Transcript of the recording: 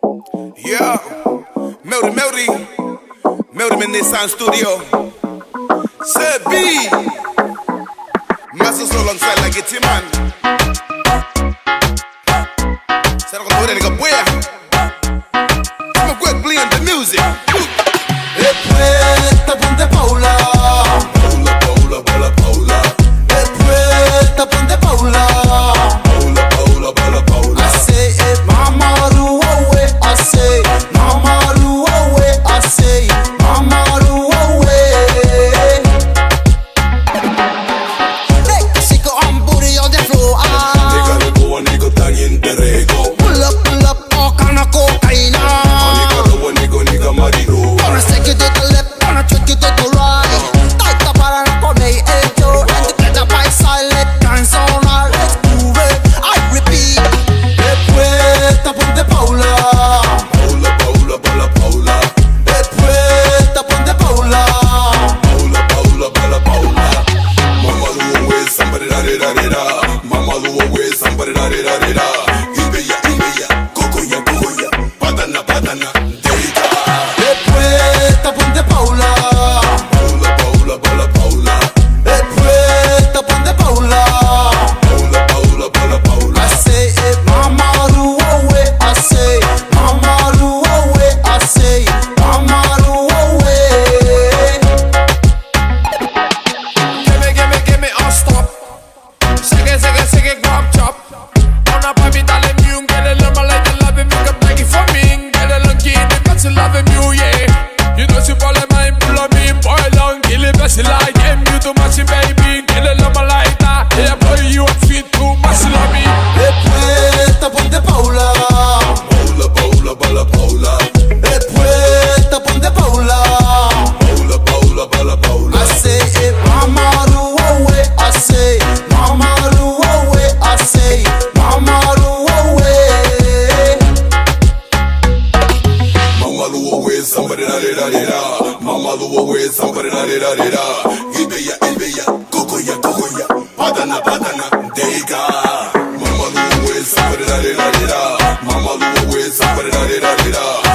Yeah, Melody med Nissan Studio. Sir B, MWASOSO alongside LUCKYT man. Será con poder de bwaura. Como quick blend the music. Después tabon de bwaura. Paula. Después tabon de bwaura. Paula. I say it, mama ruwe. I say, mama ruwe. I say, mama ruwe. Nek siko on booty on the floor. Nigga tangin terego. Pull up, all kind of cocaine. Nigga marino. Wanna take you to the left, wanna take you to the right. Tight up para no comer ello. And the get up by silent dance on our let's move it. I repeat. Después tabon de bwaura. Paula. Después tabon de bwaura. Paula. Mama do always somebody da. Mama do always somebody da. Ibeya. Kokoya. Badana. Deiga. Después tabon de bwaura. Paula. Después tabon de bwaura. Paula. I say it, mama ruwe. I say, mama ruwe. I say, mama ruwe. Give me a stop. Sigue, grab chop. On a papi, dale mi un get a lumber like the love and make a blankie for me. Get a lucky, the best love him you, yeah. You know, she fall in my pull on me, boy, long, kill it, best like him, you too much, baby. Get a lumber like that. Yeah, boy, you a fit too much, love me. Después tabon de bwaura. Paula. Después tabon de bwaura. Paula. I say it, mama ruwe. I say, mama ruwe. I say, mama ruwe. Mama do always somebody da. Mama do always somebody da. Ibeya. Kokoya. Badana. Deiga. Mama do always somebody da. Mama do always somebody da.